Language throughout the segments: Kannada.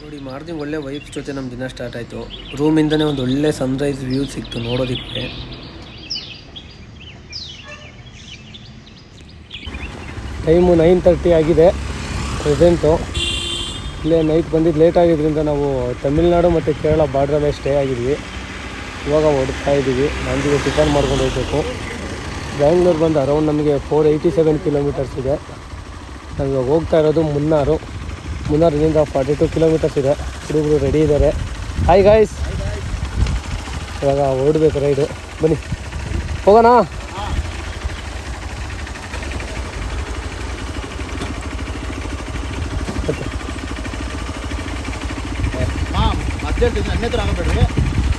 ನೋಡಿ ಮಾರ್ನಿಂಗ್ ಒಳ್ಳೆ ವೈಬ್ಸ್ ಜೊತೆ ನಮ್ಮ ದಿನ ಸ್ಟಾರ್ಟ್ ಆಯಿತು. ರೂಮಿಂದನೇ ಒಂದು ಒಳ್ಳೆ ಸನ್ರೈಸ್ ವ್ಯೂ ಸಿಕ್ತು ನೋಡೋದಕ್ಕೆ. ಟೈಮು 9:30 ಆಗಿದೆ ಪ್ರೆಸೆಂಟು. ಇಲ್ಲೇ ನೈಟ್ ಬಂದಿದ್ದು ಲೇಟ್ ಆಗಿದ್ದರಿಂದ ನಾವು ತಮಿಳ್ನಾಡು ಮತ್ತು ಕೇರಳ ಬಾರ್ಡ್ರಲ್ಲೇ ಸ್ಟೇ ಆಗಿದ್ವಿ. ಇವಾಗ ಹೊಡ್ತಾ ಇದ್ದೀವಿ. ನಂದಿಗೆ ಟಿಫನ್ ಮಾಡ್ಕೊಂಡು ಹೋಗಬೇಕು. ಬ್ಯಾಂಗ್ಳೂರು ಬಂದು ಅರೌಂಡ್ ನಮಗೆ 487 ಕಿಲೋಮೀಟರ್ಸ್ ಇದೆ. ನಾವು ಇವಾಗ ಹೋಗ್ತಾ ಇರೋದು ಮುನ್ನಾರಿಂದ 42 ಕಿಲೋಮೀಟರ್ಸ್ ಇದೆ. ಹುಡುಗರು ರೆಡಿ ಇದ್ದಾರೆ. ಹಾಯ್ ಗಾಯ್ಸ್, ಇವಾಗ ಹೊರಡಬೇಕು ರೈಡು. ಬನ್ನಿ ಹೋಗೋಣ.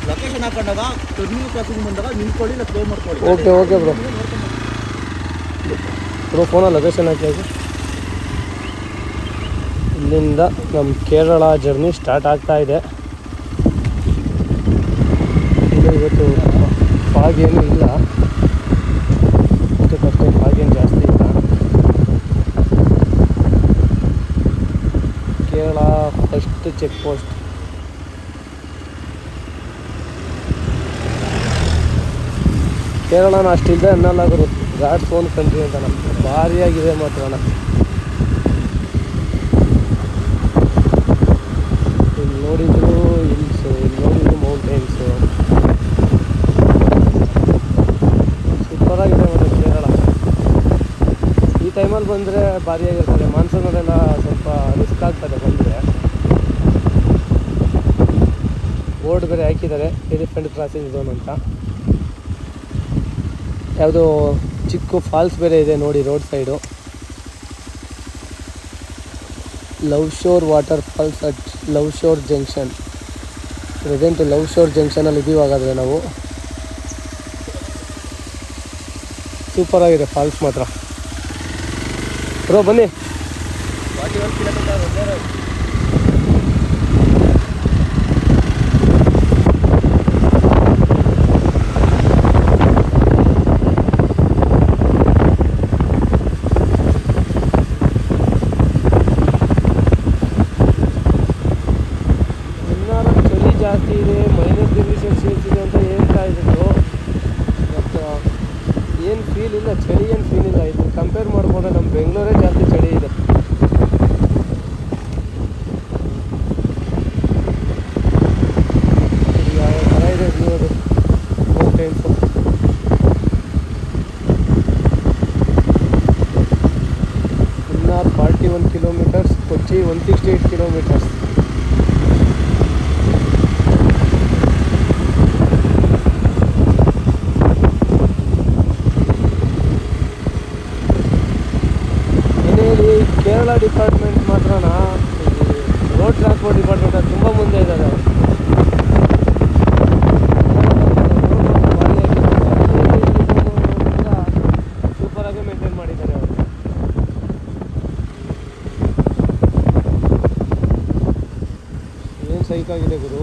ಲೊಕೇಶನ್ ಹಾಕೊಂಡಾಗ ಟರ್ನಿಂಗ್ ಕ್ರಾಸಿಂಗ್ ಬಂದಾಗ ನಿಂತ್ಕೊಳ್ಳಿ, ಇಲ್ಲ ಪ್ಲೇ ಮಾಡ್ಕೊಳ್ಳಿ. ಓಕೆ ಬ್ರೋ ಫೋನಲ್ಲಿ ಲೊಕೇಶನ್ ಹಾಕಿ. ಇಲ್ಲಿಂದ ನಮ್ಮ ಕೇರಳ ಜರ್ನಿ ಸ್ಟಾರ್ಟ್ ಆಗ್ತಾ ಇದೆ. ಇನ್ನು ಇವತ್ತು ಫಾಗ್ ಏನೂ ಇಲ್ಲ, ಅಷ್ಟೇ ಫಾಗ್ ಏನು ಜಾಸ್ತಿ ಇಲ್ಲ. Kerala first check post. ಕೇರಳನ ಅಷ್ಟಿಲ್ಲದೆ ಅನ್ನಲ್ಲಾಗರು ಘಾಟ್ಸ್ ಓನ್ ಕಂಟ್ರಿ ಅಂತ. ನಮ್ಗೆ ಭಾರಿಯಾಗಿದೆ ಮಾತ್ರ. ಇಲ್ಲಿ ನೋಡಿದ್ರು ಹಿಲ್ಸು, ಇಲ್ಲಿ ನೋಡಿದ್ರು ಮೌಂಟೇನ್ಸು. ಸೂಪರಾಗಿದೆ ಮತ್ತು ಕೇರಳ. ಈ ಟೈಮಲ್ಲಿ ಬಂದರೆ ಭಾರಿಯಾಗಿರ್ತದೆ. ಮಾನ್ಸೂನಲ್ಲೆಲ್ಲ ಸ್ವಲ್ಪ ರಿಸ್ಕ್ ಆಗ್ತದೆ ಬಂದರೆ. ಬೋರ್ಡ್ ಬೇರೆ ಹಾಕಿದ್ದಾರೆ, ಎಲಿಫೆಂಟ್ ಕ್ರಾಸಿಂಗ್ ಝೋನ್ ಅಂತ. ಯಾವುದೋ ಚಿಕ್ಕ ಫಾಲ್ಸ್ ಬೇರೆ ಇದೆ ನೋಡಿ road side. Love shore water falls at love shore junction. Present love shore ಜಂಕ್ಷನಲ್ಲಿ ಇದೀವಾಗಾದರೆ ನಾವು. ಸೂಪರಾಗಿದೆ ಫಾಲ್ಸ್ ಮಾತ್ರ. ಬ್ರೋ ಬನ್ನಿ. 41 ಕಿಲೋಮೀಟರ್. ಜಾಸ್ತಿ ಇದೆ, -°C ಇದೆ ಅಂತ ಹೇಳ್ತಾ ಇದ್ರು. ಬಟ್ ಏನು ಫೀಲ್ ಇಲ್ಲ, ಚಳಿ ಏನು ಫೀಲ್ ಇಲ್ಲ. ಇದು ಕಂಪೇರ್ ಮಾಡಿಕೊಂಡ್ರೆ ನಮ್ಮ ಬೆಂಗಳೂರೇ ಜಾಸ್ತಿ ಚಳಿ ಇದೆ. ಯಾವ ಥರ ಇದೆ ವ್ಯೂ ಅದು mountains. Munnar 41 kilometres, Kochi 168 kilometres. Kerala department ಮಾತ್ರನಾ, ರೋಡ್ ಟ್ರಾನ್ಸ್ಪೋರ್ಟ್ ಡಿಪಾರ್ಟ್ಮೆಂಟ್ ಅದು ತುಂಬ ಮುಂದೆ ಇದ್ದಾರೆ. ಸೂಪರಾಗಿ ಮೇಂಟೈನ್ ಮಾಡಿದ್ದಾರೆ ಅವರು. ಏನು ಸೈಕಾಗಿದೆ ಗುರು.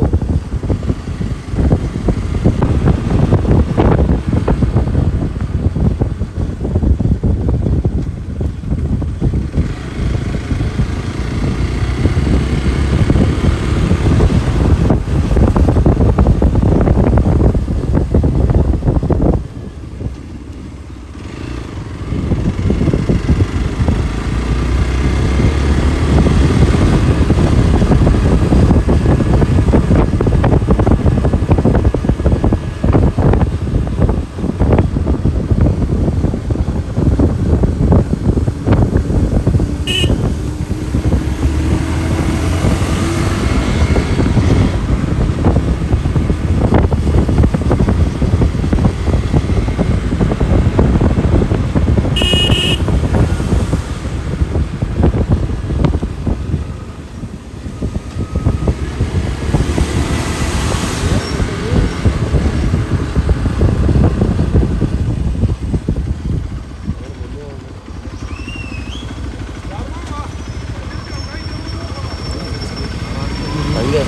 ಹಂಗೆ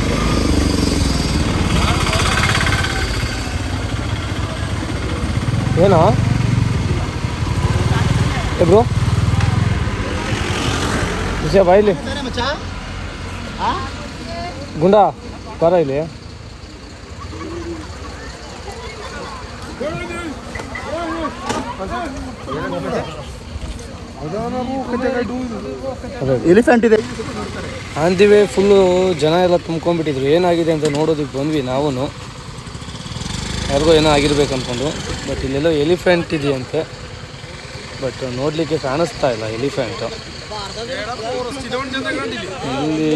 ಏನೋ ಬ್ರೋ ವಿಷಯ ಬಾಯಿಲಿ. ಗುಂಡ ಬರ ಇಲ್ಲಿ. ಎಲಿಫೆಂಟ್ ಇದೆ. ಆನ್ ದಿ ವೇ ಫುಲ್ಲು ಜನ ಎಲ್ಲ ತುಂಬ್ಕೊಂಡ್ಬಿಟ್ಟಿದ್ರು. ಏನಾಗಿದೆ ಅಂತ ನೋಡೋದಕ್ಕೆ ಬಂದ್ವಿ ನಾವು. ಯಾರಿಗೋ ಏನೋ ಆಗಿರ್ಬೇಕು ಅಂದ್ಕೊಂಡು. ಬಟ್ ಇಲ್ಲೆಲ್ಲೋ ಎಲಿಫೆಂಟ್ ಇದೆಯಂತೆ. ಬಟ್ ನೋಡಲಿಕ್ಕೆ ಕಾಣಿಸ್ತಾ ಇಲ್ಲ ಎಲಿಫೆಂಟು. ಎಲ್ಲಿ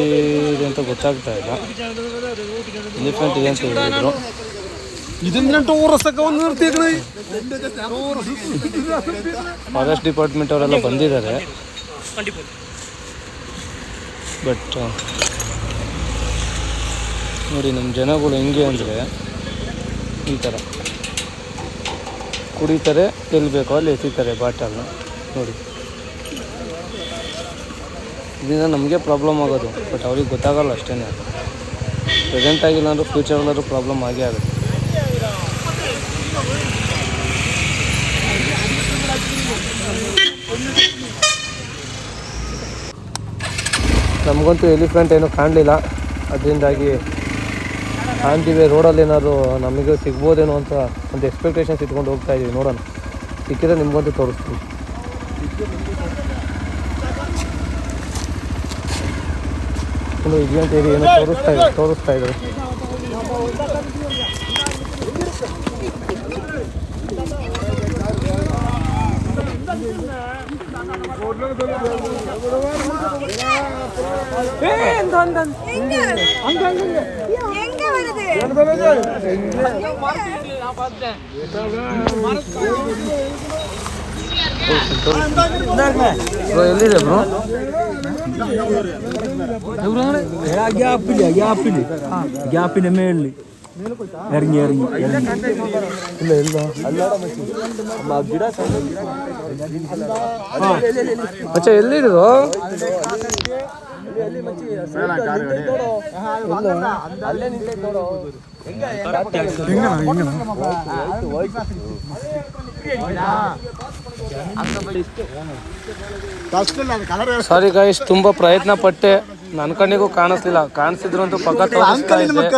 ಇದೆ ಅಂತ ಗೊತ್ತಾಗ್ತಾ ಇಲ್ಲ. ಎಲಿಫೆಂಟ್ ಇದೆ ಅಂತ ಹೇಳಿದ್ರು. ಫಾರೆಸ್ಟ್ ಡಿಪಾರ್ಟ್ಮೆಂಟ್ ಅವರೆಲ್ಲ ಬಂದಿದ್ದಾರೆ. ಬಟ್ ನೋಡಿ ನಮ್ಮ ಜನಗಳು ಹೆಂಗೆ ಅಂದರೆ ಈ ಥರ ಕುಡಿತಾರೆ, ಎಲ್ಲಿ ಬೇಕೋ ಅಲ್ಲಿ ಎಸಿತಾರೆ ಬಾಟಲ್ನ. ನೋಡಿ ಇದರಿಂದ ನಮಗೆ ಪ್ರಾಬ್ಲಮ್ ಆಗೋದು. ಬಟ್ ಅವ್ರಿಗೆ ಗೊತ್ತಾಗಲ್ಲ ಅಷ್ಟೇ. ಪ್ರೆಸೆಂಟ್ ಆಗಿಲ್ಲ ಅಂದರೂ ಫ್ಯೂಚರಲ್ಲಾದ್ರೂ ಪ್ರಾಬ್ಲಮ್ ಆಗೇ ಆಗುತ್ತೆ. ನಮಗಂತೂ ಎಲಿಫೆಂಟ್ ಏನೂ ಕಾಣಲಿಲ್ಲ. ಅದರಿಂದಾಗಿ ಆನ್ ದಿ ವೇ ರೋಡಲ್ಲಿ ಏನಾದ್ರು ನಮಗೆ ಸಿಗ್ಬೋದೇನೋ ಅಂತ ಒಂದು ಎಕ್ಸ್ಪೆಕ್ಟೇಷನ್ಸ್ ಇಟ್ಕೊಂಡು ಹೋಗ್ತಾ ಇದ್ದೀವಿ. ನೋಡೋಣ, ಸಿಕ್ಕಿದ್ರೆ ನಿಮಗಂತೂ ತೋರಿಸ್ತೀವಿ. ಇನ್ನು ಇದೆಯಾ ಅಂತ ಹೇಳಿ ಏನೋ ತೋರಿಸ್ತಾ ಇದ್ದಾರೆ. ಎಲ್ಲಿದೆ ಬ್ರೋ? ಗ್ಯಾಪಿನ ಮೇಲಿ ಇറങ്ങി ಇಲ್ಲ ಇಲ್ಲ ಗಿಡ ಅಚ್ಚಾ ಎಲ್ಲಿದ್ರು? ಸಾರಿ ಗಾಯ್ಸ್, ತುಂಬ ಪ್ರಯತ್ನ ಪಟ್ಟೆ, ನನ್ನ ಕಣ್ಣಿಗೂ ಕಾಣಿಸ್ಲಿಲ್ಲ. ಕಾಣಿಸಿದ್ರು ಅಂತೂ ಪಕ್ಕ ತೋರಿಸ್ತಾ ಇದ್ದೆ.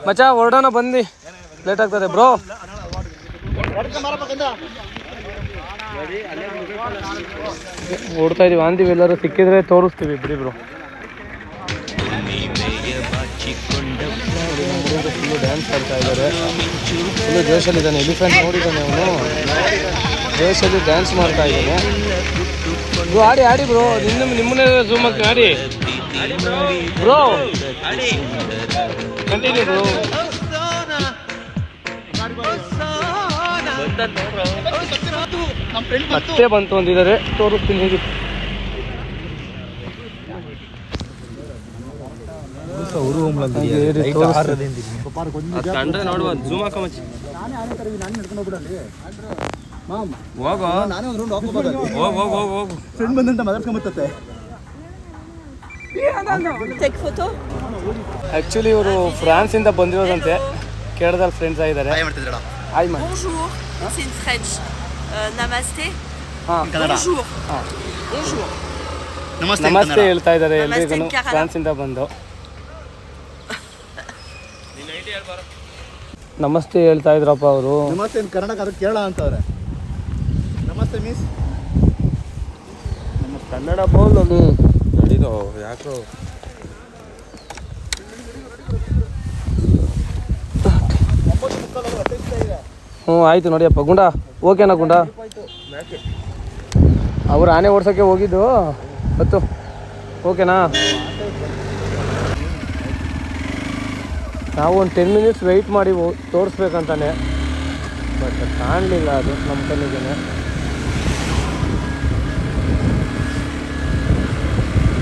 ಮಚ್ಚಾ ಹೊರಡೋಣ ಬಂದು, ಲೇಟ್ ಆಗ್ತದೆ ಬ್ರೋ. ಓಡ್ತಾ ಇದೀವಿ. ಅಂದಿವಿ ಎಲ್ಲರೂ ಸಿಕ್ಕಿದ್ರೆ ತೋರಿಸ್ತೀವಿ ಬಿಡಿ ಬ್ರೋ. ಫುಲ್ಲು ಡ್ಯಾನ್ಸ್ ಆಡ್ತಾ ಇದ್ದಾರೆ. ಫುಲ್ಲು ಜೋಶಲ್ಲಿದ್ದಾನೆ. ಎಲಿಫೆಂಟ್ ನೋಡಿದ್ದಾನೆ ಅವನು. ಜೋಶಲ್ಲಿ ಡ್ಯಾನ್ಸ್ ಮಾಡ್ತಾ ಇದ್ದಾನೆ. ಬ್ರೋ ಆಡಿ ಆಡಿ ಬ್ರೋ, ನಿಮ್ಮನ್ನೇ ಝೂಮ್ ಹಾಕಿ ಆಡಿ ಬ್ರೋ. Continue bro. ಮತ್ತೆ ಬಂತು ಅಂದಿದ್ದಾರೆ, ತೋರಿಸ್ತೀನಿ ಹೇಗೆ. ಆಕ್ಚುಲಿ ಇವರು ಫ್ರಾನ್ಸ್ ಇಂದ ಬಂದಿರೋದಂತೆ. ಕೇರಳದಲ್ಲಿ ಫ್ರೆಂಡ್ಸ್ ಆಗಿದ್ದಾರೆ. Bonjour, c'est une French. Namasté. Bonjour. Bonjour. ನಮಸ್ತೆ ಹೇಳ್ತಾ ಇದ್ದಾರೆ ಎಲ್ರಿಗೂ ಫ್ರಾನ್ಸ್ ಇಂದ ಬಂದು. ನಮಸ್ತೆ ಹೇಳ್ತಾ ಇದ್ರಪ್ಪ ಅವರು. ನಮಸ್ತೆ ಕನ್ನಡ ಕೇರಳ ಅಂತವ್ರೆ. ನಮಸ್ತೆ ಮಿಸ್. ನಮ್ಮ ಕನ್ನಡ ಬೋಲ್ ನಡೀದು ಯಾಕೋ. ಆಯಿತು ನೋಡಿಯಪ್ಪ. ಗುಂಡ ಓಕೆನಾ ಗುಂಡ? ಅವ್ರು ಆನೆ ಓಡ್ಸೋಕ್ಕೆ ಹೋಗಿದ್ದು ಹೊತ್ತು. ಓಕೆನಾ? ನಾವು ಒಂದು 10 ಮಿನಿಟ್ಸ್ ವೆಯ್ಟ್ ಮಾಡಿ ತೋರಿಸ್ಬೇಕಂತಾನೆ. ಬಟ್ ಕಾಣಲಿಲ್ಲ ಅದು ನಮ್ಮ ಕಣ್ಣಿಗೆ.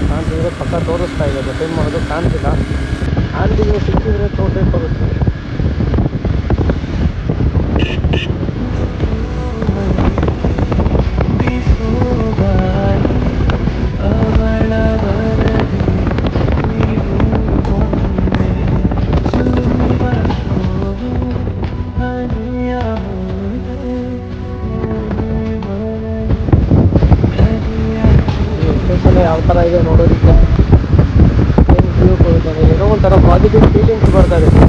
ಕಾಣ್ತಿದ್ರೆ ಪಕ್ಕ ತೋರಿಸ್ತಾ ಇದೆ. ಬಟ್ ಏನು ಮಾಡೋದು, ಕಾಣ್ತಿಲ್ಲ. ಆಂಟಿಗೆ ಸಿಕ್ಕಿದ್ರೆ ತೋರಿಸ್ತೀವಿ. ಯಾವ ಥರ ಇದೆ ನೋಡೋದಕ್ಕೆ. ಏನು ವ್ಯೂ ಒಂಥರ ಪಾಸಿಟಿವ್ ಫೀಲಿಂಗ್ಸ್ ಬರ್ತಾ ಇದೆ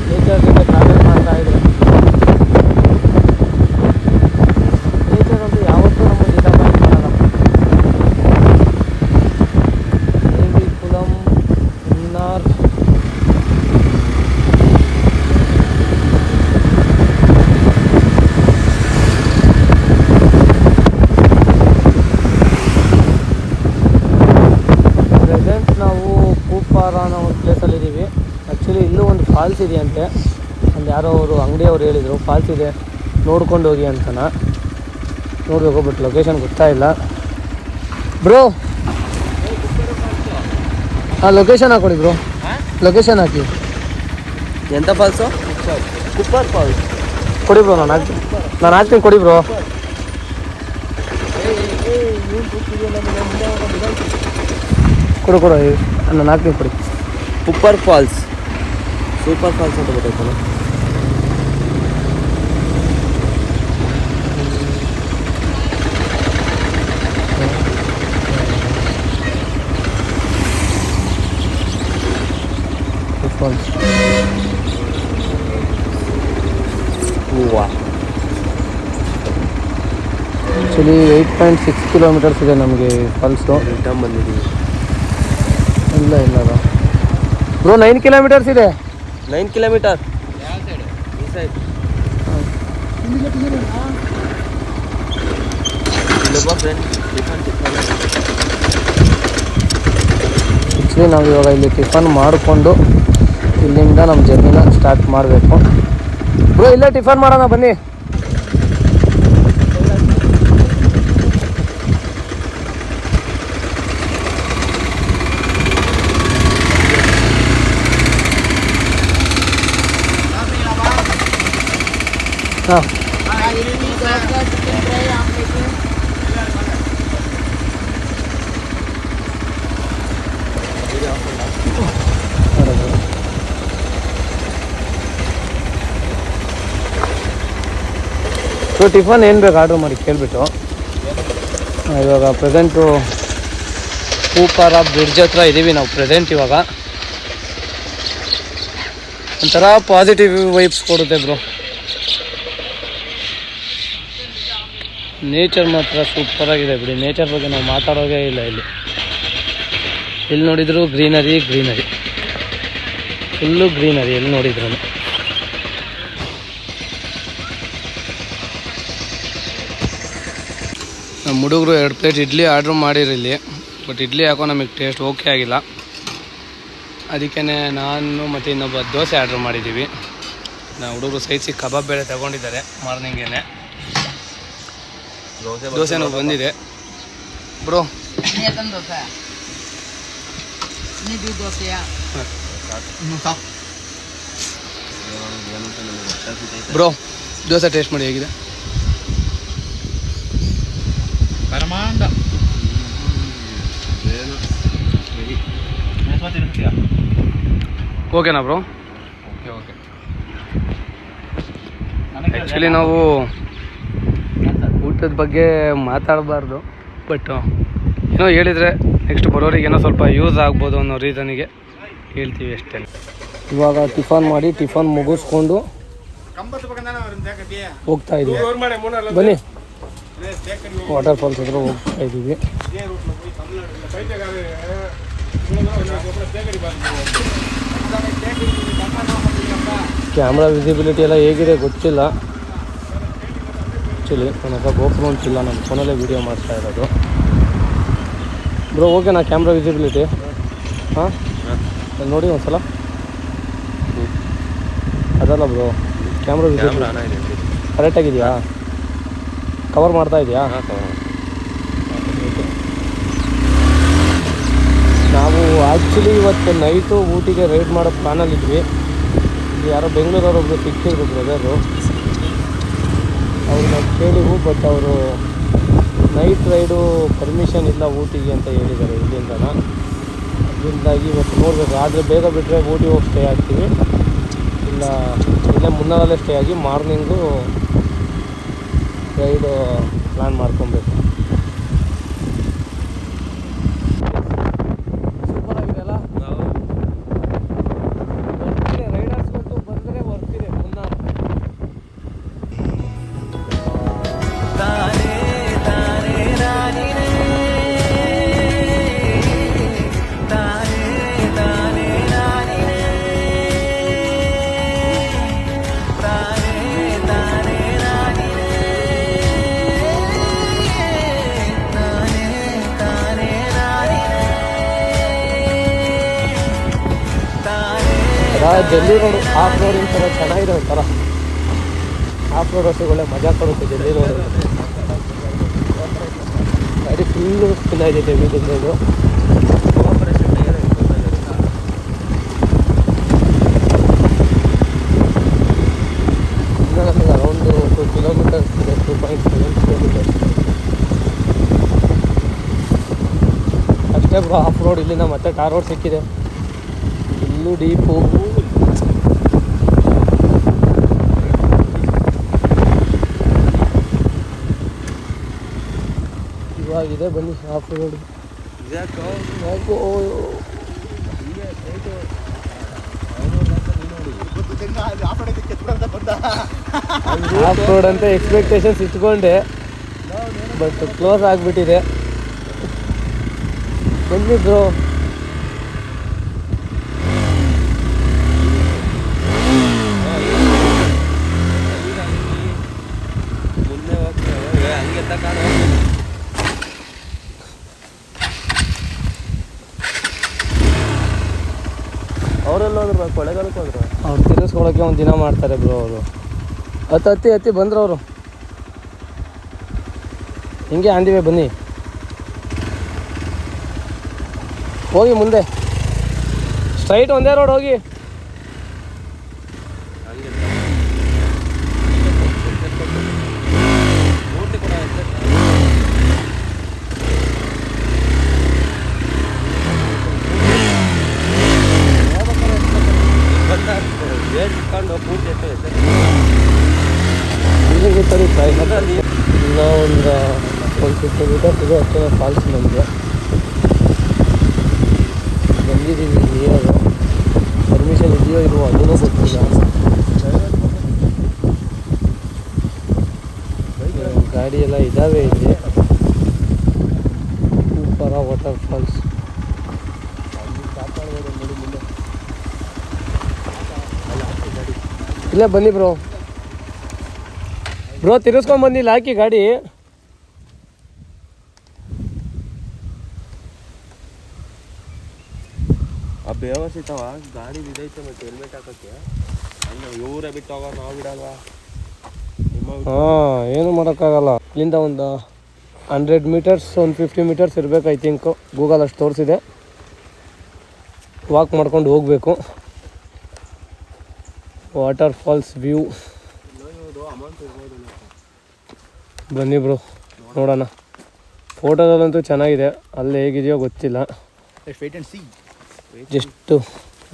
ನೇಚರ್ ಜೊತೆ ಟ್ರಾವೆಲ್ ಮಾಡ್ತಾ ಇದ್ರೆ. ನೇಚರ್ ಅಂತೂ ಯಾವತ್ತೂ ನಮಗೆ ಡಿಸಪಾಯಿಂಟ್ ಮಾಡಲ್ಲ. ಕುಲಂ ಮುನ್ನಾರ್ ಪ್ರೆಸೆಂಟ್ ನಾವು ಕೂಪಾರ ಅನ್ನೋ ಒಂದು ಪ್ಲೇಸಲ್ಲಿದ್ದೀವಿ. ಆ್ಯಕ್ಚುಲಿ ಇಲ್ಲೂ ಒಂದು ಫಾಲ್ಸ್ ಇದೆಯಂತೆ. ಅಲ್ಲಿ ಯಾರೋ ಅವರು ಅಂಗಡಿಯವ್ರು ಹೇಳಿದರು ಫಾಲ್ಸ್ ಇದೆ ನೋಡ್ಕೊಂಡು ಹೋಗಿ ಅಂತನ. ನೋಡಬೇಕು, ಬಟ್ ಲೊಕೇಶನ್ ಗೊತ್ತಾಯಿಲ್ಲ ಬ್ರೋ. ಹಾಂ, ಲೊಕೇಶನ್ ಹಾಕೊಡಿ ಬ್ರೋ, ಲೊಕೇಶನ್ ಹಾಕಿ. ಎಂಥ ಫಾಲ್ಸು? ಕುಪ್ಪರ್ ಫಾಲ್ಸ್. ಕೊಡಿ ಬ್ರೋ, ನಾನು ಹಾಕ್ತೀನಿ ಕೊಡಿ ಬ್ರೋ. ಕೊಡು ನಾನು ಹಾಕ್ತೀನಿ ಕೊಡಿ. ಕುಪ್ಪರ್ ಫಾಲ್ಸ್, ಸೂಪರ್ ಫಾಲ್ಸ್ ಅಂತ ಗೊತ್ತಾಯ್ತಲ್ಲ. ಫಾಲ್ಸ್ ಹೂವಾ. ಆ್ಯಕ್ಚುಲಿ 8.6 ಕಿಲೋಮೀಟರ್ಸ್ ಇದೆ ನಮಗೆ ಫಾಲ್ಸು. ರಿಟರ್ನ್ ಬಂದಿದ್ದೀವಿ. ಇಲ್ಲ ಬ್ರೋ 9 ಕಿಲೋಮೀಟರ್ಸ್ ಇದೆ. 9 ಕಿಲೋಮೀಟರ್ ಈ ಸೈಡ್. ಆ್ಯಕ್ಚುಲಿ ನಾವು ಇವಾಗ ಇಲ್ಲಿ ಟಿಫನ್ ಮಾಡಿಕೊಂಡು ಇಲ್ಲಿಂದ ನಮ್ಮ ಜರ್ನಿನ ಸ್ಟಾರ್ಟ್ ಮಾಡಬೇಕು. ಬ್ರೋ ಇಲ್ಲೇ ಟಿಫನ್ ಮಾಡೋಣ ಬನ್ನಿ. ಹಾಂ, ಸೊ ಟಿಫನ್ ಏನು ಬೇಕು ಆರ್ಡ್ರ್ ಮಾಡಿ ಕೇಳಿಬಿಟ್ಟು. ಇವಾಗ ಪ್ರೆಸೆಂಟು ಕೂಪಾರ ಬ್ರಿಡ್ಜ್ ಹತ್ರ ಇದ್ದೀವಿ ನಾವು ಪ್ರೆಸೆಂಟ್. ಇವಾಗ ಒಂಥರ ಪಾಸಿಟಿವ್ ವೈಬ್ಸ್ ಕೊಡುತ್ತೆ ಬ್ರೋ. ನೇಚರ್ ಮಾತ್ರ ಸೂಪರಾಗಿದೆ ಬಿಡಿ. ನೇಚರ್ ಬಗ್ಗೆ ನಾವು ಮಾತಾಡೋದೇ ಇಲ್ಲ. ಎಲ್ಲಿ ನೋಡಿದ್ರು ಗ್ರೀನರಿ, ಫುಲ್ಲು ಗ್ರೀನರಿ ಎಲ್ಲಿ ನೋಡಿದ್ರು. ನಮ್ಮ ಹುಡುಗರು 2 ಪ್ಲೇಟ್ ಇಡ್ಲಿ ಆರ್ಡ್ರ್ ಮಾಡಿರಿಲ್ಲಿ. ಬಟ್ ಇಡ್ಲಿ ಯಾಕೋ ನಮಗೆ ಟೇಸ್ಟ್ ಓಕೆ ಆಗಿಲ್ಲ. ಅದಕ್ಕೇ ನಾನು ಮತ್ತು ಇನ್ನೊಬ್ಬ ದೋಸೆ ಆರ್ಡ್ರ್ ಮಾಡಿದ್ದೀವಿ. ನಾವು ಹುಡುಗರು ಸೈಡ್ಸಿಗೆ ಕಬಾಬ್ ಬೇರೆ ತಗೊಂಡಿದ್ದಾರೆ ಮಾರ್ನಿಂಗೇನೆ. ದೋಸೆನೂ ಬಂದಿದೆ ಬ್ರೋ. ಬ್ರೋ ದೋಸೆ ಟೇಸ್ಟ್ ಮಾಡಿ ಹೇಗಿದೆ? ಓಕೆನಾ ಬ್ರೋ? ಓಕೆ. ಆ್ಯಕ್ಚುಲಿ ನಾವು ಊಟದ ಬಗ್ಗೆ ಮಾತಾಡಬಾರ್ದು, ಬಟ್ ಏನೋ ಹೇಳಿದರೆ ನೆಕ್ಸ್ಟ್ ಬರೋರಿಗೆ ಏನೋ ಸ್ವಲ್ಪ ಯೂಸ್ ಆಗ್ಬೋದು ಅನ್ನೋ ರೀಸನಿಗೆ ಹೇಳ್ತೀವಿ ಅಷ್ಟೇ. ಇವಾಗ ಟಿಫನ್ ಮುಗಿಸ್ಕೊಂಡು ಹೋಗ್ತಾ ಇದ್ದೀವಿ. ಬನ್ನಿ, ವಾಟರ್ ಫಾಲ್ಸ್ ಹತ್ರ ಹೋಗ್ತಾ ಇದ್ದೀವಿ. ಕ್ಯಾಮ್ರಾ ವಿಸಿಬಿಲಿಟಿ ಎಲ್ಲ ಹೇಗಿದೆ ಗೊತ್ತಿಲ್ಲ. ಆ್ಯಕ್ಚುಲಿ ನನ್ನ ಹತ್ರ ಗೋಪ್ರೋ ಅಂತಿಲ್ಲ, ನನ್ನ ಫೋನಲ್ಲೇ ವೀಡಿಯೋ ಮಾಡ್ತಾ ಇರೋದು. ಬ್ರೋ ಓಕೆನಾ ಕ್ಯಾಮ್ರಾ ವಿಸಿಬಿಲಿಟಿ? ಹಾಂ, ನೋಡಿ ಒಂದ್ಸಲ. ಅದಲ್ಲ ಬ್ರೋ, ಕ್ಯಾಮ್ರಾ ವಿಸಿಬಿಲಿಟಿ ಕರೆಕ್ಟಾಗಿದೆಯಾ? ಕವರ್ ಮಾಡ್ತಾ ಇದೆಯಾ? ನಾವು ಆ್ಯಕ್ಚುಲಿ ಇವತ್ತು ನೈಟು ಊಟಿಗೆ ರೈಡ್ ಮಾಡೋ ಪ್ಲಾನಲ್ಲಿದ್ವಿ. ಯಾರೋ ಬೆಂಗಳೂರವರೊಬ್ಬರು ಸಿಕ್ಕಿದ್ರು ಬ್ರದರು, ಅವ್ರನ್ನ ಕೇಳಿವು. ಬಟ್ ಅವರು ನೈಟ್ ರೈಡು ಪರ್ಮಿಷನ್ ಇಲ್ಲ ಊಟಿಗೆ ಅಂತ ಹೇಳಿದ್ದಾರೆ ಇಲ್ಲಿಂದನ. ಅದರಿಂದಾಗಿ ಇವತ್ತು ನೋಡಬೇಕು. ಆದರೆ ಬೇಗ ಬಿಟ್ಟರೆ ಊಟಿ ಹೋಗಿ ಸ್ಟೇ ಆಗ್ತೀವಿ, ಇಲ್ಲ ಇಲ್ಲೇ ಮುನ್ನಾರಲ್ಲೇ ಸ್ಟೇ ಆಗಿ ಮಾರ್ನಿಂಗು ರೈಡು ಪ್ಲ್ಯಾನ್ ಮಾಡ್ಕೊಬೇಕು. ಸೂಪರ್ ಆಗಿದೆ ಅಲ್ಲ? ಜಲ್ಲಿ ರೋಡ್ ಆಫ್ ರೋಡಿನ ಥರ ಚೆನ್ನಾಗಿದೆ ಒಂಥರ. ಆಫ್ ರೋಡ್ ಹೊಸ ಒಳ್ಳೆ ಮಜಾ ಕೊಡುತ್ತೆ ಜಲ್ಲಿ ರೋಡ್. ಗಾಡಿ ಫುಲ್ಲು ಸ್ಪಿನ್ ಆಗಿದೆ ಇದರಿಂದ ಇದು. ನಮಗೆ ಅರೌಂಡು 2 ಕಿಲೋಮೀಟರ್ಸ್ ಇದೆ, 2.7 ಕಿಲೋಮೀಟರ್ಸ್ ಅಷ್ಟೇ ಬ್ರೋ. ಆಫ್ ರೋಡ್ ಇಲ್ಲಿಂದ ಮತ್ತೆ ಟಾರ್ ರೋಡ್ ಸಿಕ್ಕಿದೆ, ಇಲ್ಲೂ ಡೀಪು. ಇವಾಗಿದೆ ಬನ್ನಿ ಆಫ್ ರೋಡ್. ಆಫ್ ರೋಡ್ ಅಂತ ಎಕ್ಸ್ಪೆಕ್ಟೇಷನ್ಸ್ ಇಟ್ಕೊಂಡೆ, ಬಟ್ ಕ್ಲೋಸ್ ಆಗಿಬಿಟ್ಟಿದೆ. ಬನ್ನಿ ಬ್ರೋ. ಅವರೆಲ್ಲ ಹೋದ್ರು ಕೊಳೆಗಾಲಕ್ಕೆ ಹೋದ್ರು. ಅವ್ರು ತಿನ್ನಿಸ್ಕೊಳಕ್ಕೆ ಒಂದು ದಿನ ಮಾಡ್ತಾರೆ ಬ್ರೋ ಅವರು. ಹತ್ತಿ ಬಂದ್ರು ಅವರು. ಹಿಂಗೆ ಅಂದಿವೆ ಬನ್ನಿ, ಹೋಗಿ ಮುಂದೆ ಸ್ಟ್ರೈಟ್ ಒಂದೇ ರೋಡ್ ಹೋಗಿ. ಇಲ್ಲಿಗೆ ಸರಿ ಇಲ್ಲ ಒಂದು 50 ಮೀಟರ್ಸ್ ಇದೆ ಅಷ್ಟೇ ಫಾಲ್ಸ್. ನಮಗೆ ಬಂದಿದ್ದೀವಿ ನಿಯರು. ಪರ್ಮಿಷನ್ ಇದೆಯೋ ಇಲ್ವೋ ಅದೂ ಗೊತ್ತಿಲ್ಲ. ಗಾಡಿ ಎಲ್ಲ ಇದ್ದಾವೆ ಇಲ್ಲಿ. ಸೂಪರ ವಾಟರ್ ಫಾಲ್ಸ್. ಇಲ್ಲೇ ಬನ್ನಿ ಬ್ರೋ. ತಿರ್ಸ್ಕೊಂಡ್ಬಂದಿಲ್ಲ ಹಾಕಿ ಗಾಡಿ. ವ್ಯವಸ್ಥಿತವ ಗಾಡಿ ಇದೈತೆ ಮತ್ತೆ ಹೆಲ್ಮೆಟ್ ಹಾಕೋಕ್ಕೆ ಇವರೇ ಬಿಟ್ಟು ಹೋಗೋ ನಾವು ಬಿಡಲ್ವಾ? ಹಾಂ, ಏನು ಮಾಡೋಕ್ಕಾಗಲ್ಲ. ಇಲ್ಲಿಂದ ಒಂದು 100 ಮೀಟರ್ಸ್, ಒಂದು 50 ಮೀಟರ್ಸ್ ಇರಬೇಕು ಐ ಥಿಂಕು. ಗೂಗಲ್ ಅಷ್ಟು ತೋರಿಸಿದೆ. ವಾಕ್ ಮಾಡ್ಕೊಂಡು ಹೋಗಬೇಕು. Water falls view. ಬನ್ನಿ ಬ್ರೋ ನೋಡೋಣ. ಫೋಟೋದಲ್ಲಂತೂ ಚೆನ್ನಾಗಿದೆ, ಅಲ್ಲಿ ಹೇಗಿದೆಯೋ ಗೊತ್ತಿಲ್ಲ. Just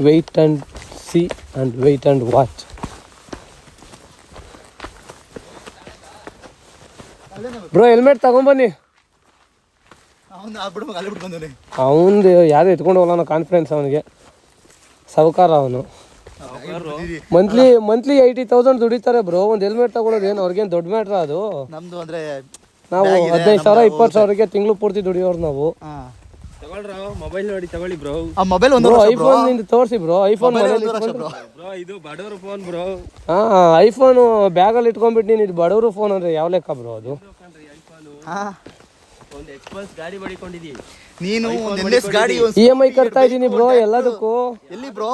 wait and see and wait and watch. Bro helmet ತಗೊಂಬನ್ನಿ. ಅವನು ಯಾರು ಎತ್ಕೊಂಡು ಹೋಗಲ್ಲ ಕಾನ್ಫಿಡೆನ್ಸ್ ಅವನಿಗೆ. ಸಾಹುಕಾರ ಅವನು. ಮಂತ್ಲಿ 80,000 ದುಡಿತಾರೆ ಬ್ರೋ. ಒಂದು ಹೆಲ್ಮೆಟ್ ತಗೊಳ್ಳೋದು ಏನು ಅವ್ರಿಗೇನು ದೊಡ್ಡ ಮ್ಯಾಟ್ರ ಅದು? ನಮ್ದು ಅಂದ್ರೆ ನಾವು 15,000 20,000ಗೆ ತಿಂಗಳು ಪೂರ್ತಿ ದುಡಿಯೋರು ನಾವು. ಮೊಬೈಲ್ ನೋಡಿ ತಗೊಳ್ಳಿ ಬ್ರೋ. ಮೊಬೈಲ್ ಐಫೋನ್ ನಿಂದ ತೋರಿಸಿ ಬ್ರೋ. ಐಫೋನ್ ಇದು ಬಡವರು ಫೋನ್ ಬ್ರೋ. ಐಫೋನು ಬ್ಯಾಗಲ್ಲಿ ಇಟ್ಕೊಂಡ್ಬಿಟ್ಟು ನೀನು ಇದು ಬಡವರು ಫೋನ್ ಅಂದ್ರೆ ಯಾವ ಲೆಕ್ಕ ಬ್ರೋ ಅದು? ಒಂದು ಎಕ್ಸ್ಪಲ್ಸ್ ಗಾಡಿ ಮಾಡಿಕೊಂಡಿದ್ದೀವಿ ನೀನು. ಗಾಡಿ EMI ಕಟ್ತಾ ಇದ್ದೀನಿ ಬ್ರೋ ಎಲ್ಲದಕ್ಕೂ. ಎಲ್ಲಿ ಬ್ರೋ?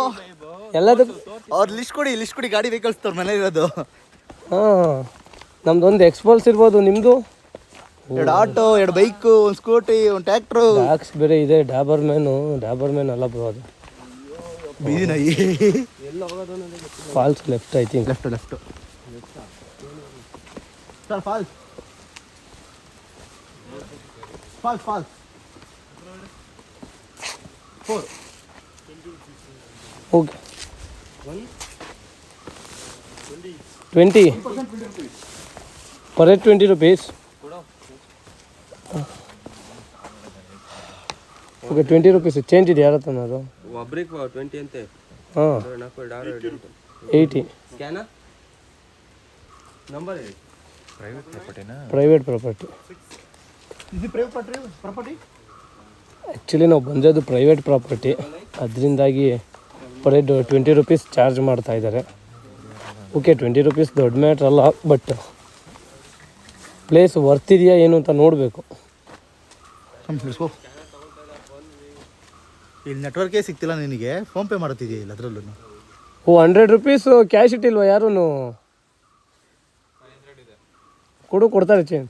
ಎಲ್ಲದಕ್ಕೂ ಅವ್ರು ಲಿಸ್ಟ್ ಕೊಡಿ ಗಾಡಿ ವೆಹಿಕಲ್ಸ್ ತೋರ್ ಮನೆ ಇರೋದು. ನಮ್ದೊಂದು ಎಕ್ಸ್ಪಲ್ಸ್ ಇರ್ಬೋದು, ನಿಮ್ಮದು 2 auto, 2 bike, 1 Scooty, 1 tractor. Tax ಬೇರೆ ಇದೆ. ಡಾಬರ್ ಮ್ಯಾನ್ ಅಲ್ಲ ಬ್ರೋ ಅದು. Falls left I think. Left sir. Falls okay 20 per head 20 rupees. Okay 20 rupees change ಇದೆ ಯಾರ ಹತ್ರ ಅದು? ಒಬ್ರಿಗೆ 20 ಅಂತೆ. ಹಾಂ 80. Scan number private property. Actually ನಾವು ಬಂದಿರೋದು ಪ್ರೈವೇಟ್ ಪ್ರಾಪರ್ಟಿ, ಅದರಿಂದಾಗಿ ಪರ್ ಹೆಡ್ 20 rupees ಚಾರ್ಜ್ ಮಾಡ್ತಾ ಇದ್ದಾರೆ. ಓಕೆ 20 rupees ದೊಡ್ಡ ಮ್ಯಾಟ್ರ್ ಅಲ್ಲ, ಬಟ್ ಪ್ಲೇಸ್ ವರ್ತ್ ಇದೆಯಾ ಏನು ಅಂತ ನೋಡಬೇಕು. ಇಲ್ಲಿ ನೆಟ್ವರ್ಕೇ ಸಿಗ್ತಿಲ್ಲ ನಿನಗೆ. ಫೋನ್ ಪೇ ಮಾಡ್ತಿದ್ದೀಯ ಇಲ್ಲ ಅದರಲ್ಲೂ? ಓ 100 ರುಪೀಸು ಕ್ಯಾಶ್ ಇಟ್ಟಿಲ್ವಾ ಯಾರೂ? ಕೊಡ್ತಾರೆ ಚೇಂಜ್.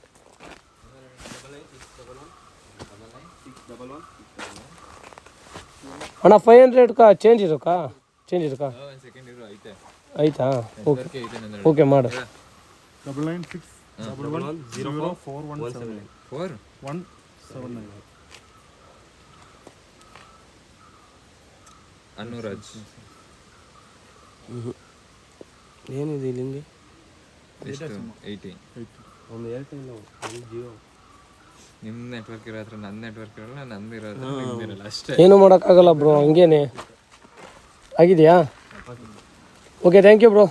ಅಣ್ಣ 500 ಕಾ ಚೇಂಜ್ ಇರೋಕಾ? ಆಯ್ತಾ? ಓಕೆ ಮಾಡು. 9966110417 ಅನುರಾಜ್. ಏನಿದೆ ಇಲ್ಲಿ ಹಿಂಗೆ? ಒಂದು ಏರ್ಟೆಲ್ ಒಂದು ಜಿಯೋ. ನಿಮ್ಮ ನೆಟ್ವರ್ಕ್ ಇರೋ ಹತ್ರ ನನ್ನ ನೆಟ್ವರ್ಕ್ ಇರಲ್ಲ, ನಂದು ಇರೋಲ್ಲ ಅಷ್ಟೇ. ಏನು ಮಾಡೋಕ್ಕಾಗಲ್ಲ ಬ್ರೋ, ಹಂಗೇನೆ ಆಗಿದೆಯಾ? Okay thank you bro.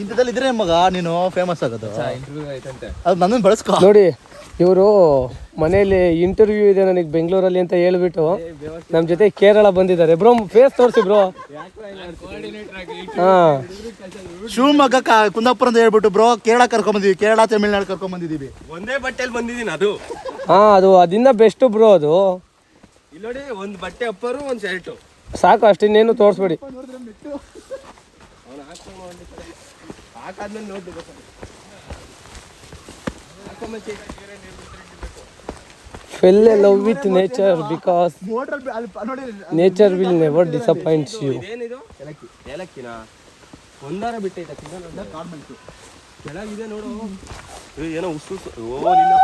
ಇಂಥದ್ದಲ್ಲಿ ಇದ್ರೆ ಮಗ ನೀನು ಫೇಮಸ್ ಆಗೋದು. ಅದು ನನ್ನನ್ನು ಬಳಸ್ಕೊ. ನೋಡಿ ಇವರು ಮನೆಯಲ್ಲಿ ಇಂಟರ್ವ್ಯೂ ಇದೆ ನನಗೆ ಬೆಂಗಳೂರಲ್ಲಿ ಅಂತ ಹೇಳ್ಬಿಟ್ಟು ನಮ್ಮ ಜೊತೆ ಕೇರಳ ಬಂದಿದ್ದಾರೆ. ಬ್ರೋ ಫೇಸ್ ತೋರಿಸಿ ಬ್ರೋ. ಹಾಂ, ಶಿವಮೊಗ್ಗ ಕುಂದಾಪುರ ಅಂತ ಹೇಳ್ಬಿಟ್ಟು ಬ್ರೋ ಕೇರಳ ಕರ್ಕೊಂಬಂದಿದ್ವಿ, ಕೇರಳ ತಮಿಳ್ನಾಡು ಕರ್ಕೊಂಬಂದಿದ್ದೀವಿ. ಒಂದೇ ಬಟ್ಟೆಯಲ್ಲಿ ಬಂದಿದ್ದೀನಿ ಅದು. ಹಾಂ, ಅದು ಅದನ್ನ ಬೆಸ್ಟ್ ಬ್ರೋ. ಅದು ಇಲ್ಲಿ ನೋಡಿ, ಒಂದು ಬಟ್ಟೆ ಅಪ್ಪರು ಒಂದು ಶರ್ಟು ಸಾಕು, ಅಷ್ಟಿನ್ನೇನು ತೋರಿಸ್ಬೇಡಿ. ಹಾಕಾದ್ಮೇಲೆ ನೋಡಿ Fell in love with nature because nature will never disappoint you. ಇದೇನಿದು? ಏಲಕ್ಕಿನಾ? ಒಂದಾರ ಬಿಟ್ಟೈತೆ ಕೆಳಗಿದೆ ನೋಡು. ಏನೋ ಉಸು. ಓ ನಿನ್ನ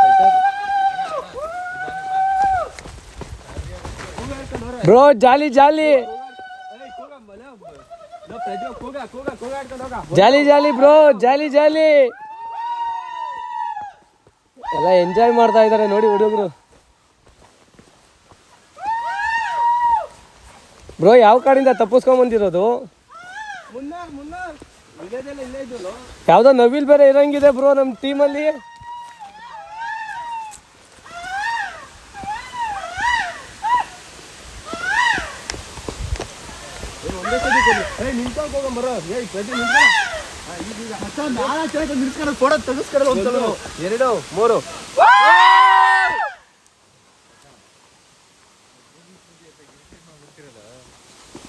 ಬ್ರೋ ಜಾಲಿ ಜಾಲಿ ಜಾಲಿ ಜಾಲಿ ಬ್ರೋ, ಜಾಲಿ ಜಾಲಿ ಎಲ್ಲ ಎಂಜಾಯ್ ಮಾಡ್ತಾ ಇದ್ದಾರೆ ನೋಡಿ ಹುಡುಗರು. ಬ್ರೋ ಯಾವ ಕಾಡಿಂದ ತಪ್ಪಿಸ್ಕೊಂಡ್ ಬಂದಿರೋದು? ಯಾವ್ದೋ ನವಿಲ್ ಬೇರೆ ಇರಂಗಿದೆ ಬ್ರೋ ನಮ್ಮ ಟೀಮಲ್ಲಿ. ಎರಡು ಮೂರು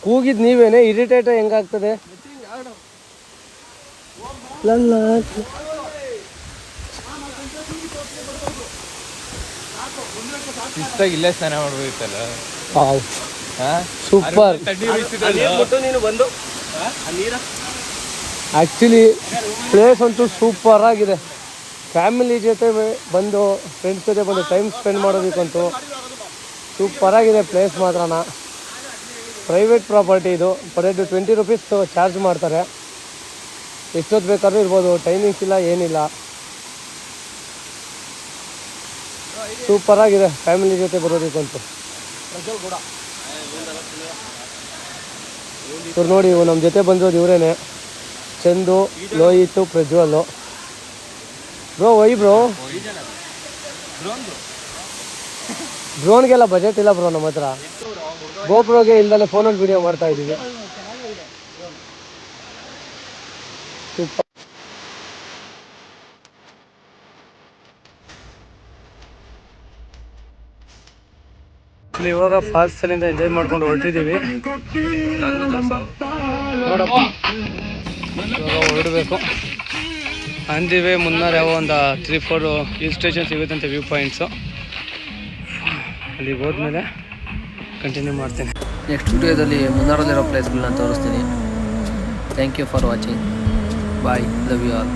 ಕೂಗಿದ್ ನೀವೇನೆ, ಇರಿಟೇಟ್ ಹೆಂಗಾಗ್ತದೆ? ಇಲ್ಲೇ ಸ್ನಾನ ಮಾಡ್ಬೇಕಲ್ಲ. ಸೂಪರ್. ನೀನು ಬಂದು ಆ್ಯಕ್ಚುಲಿ ಪ್ಲೇಸ್ ಅಂತೂ ಸೂಪರ್ ಆಗಿದೆ. ಫ್ಯಾಮಿಲಿ ಜೊತೆ ಬಂದು ಫ್ರೆಂಡ್ಸ್ ಜೊತೆ ಬಂದು ಟೈಮ್ ಸ್ಪೆಂಡ್ ಮಾಡೋದಕ್ಕಂತೂ ಸೂಪರ್ ಆಗಿದೆ ಪ್ಲೇಸ್ ಮಾತ್ರನ. ಪ್ರೈವೇಟ್ ಪ್ರಾಪರ್ಟಿ ಇದು. ಪರ್ ಹೆಡ್ 20 ರುಪೀಸ್ ಚಾರ್ಜ್ ಮಾಡ್ತಾರೆ. ಎಷ್ಟೊತ್ತು ಬೇಕಾದ್ರೂ ಇರ್ಬೋದು, ಟೈಮಿಂಗ್ಸ್ ಇಲ್ಲ ಏನಿಲ್ಲ. ಸೂಪರ್ ಆಗಿದೆ ಫ್ಯಾಮಿಲಿ ಜೊತೆ ಬರೋದಕ್ಕಂತೂ. ಇವ್ರು ನೋಡಿ, ಇವು ನಮ್ಮ ಜೊತೆ ಬಂದಿರೋದು ಇವರೇನೆ, Chandu, Lohith, Prajwal. Bro why bro, ಡ್ರೋನ್ಗೆಲ್ಲ ಬಜೆಟ್ ಇಲ್ಲ ಬ್ರೋ ನಮ್ಮ ಹತ್ರ. ಗೋಪ್ರೋಗೆ ಇಲ್ದಲ್ಲೇ ಫೋನಲ್ಲಿ ವಿಡಿಯೋ ಮಾಡ್ತಾ ಇದ್ದೀವಿ. ಇವಾಗ ಫಾಲ್ಸ್ ಅಲ್ಲಿಂದ ಎಂಜಾಯ್ ಮಾಡ್ಕೊಂಡು ಹೊರಟಿದ್ದೀವಿ. ನೋಡಪ್ಪ, ಇವಾಗ ಹೊರಡಬೇಕು. ಅಂದಿವೆ ಮುನ್ನಾರ್ ಯಾವ ಒಂದು 3-4 ಹಿಲ್ ಸ್ಟೇಷನ್ ಸಿಗುತ್ತಂತೆ, ವ್ಯೂ ಪಾಯಿಂಟ್ಸು. ಅಲ್ಲಿಗೆ ಹೋದ್ಮೇಲೆ ಕಂಟಿನ್ಯೂ ಮಾಡ್ತೇನೆ. ನೆಕ್ಸ್ಟ್ ವಿಡಿಯೋದಲ್ಲಿ ಮುನ್ನಾರಲ್ಲಿರೋ ಪ್ಲೇಸ್ಗಳನ್ನ ತೋರಿಸ್ತೀನಿ. Thank you for watching. Bye, love you all.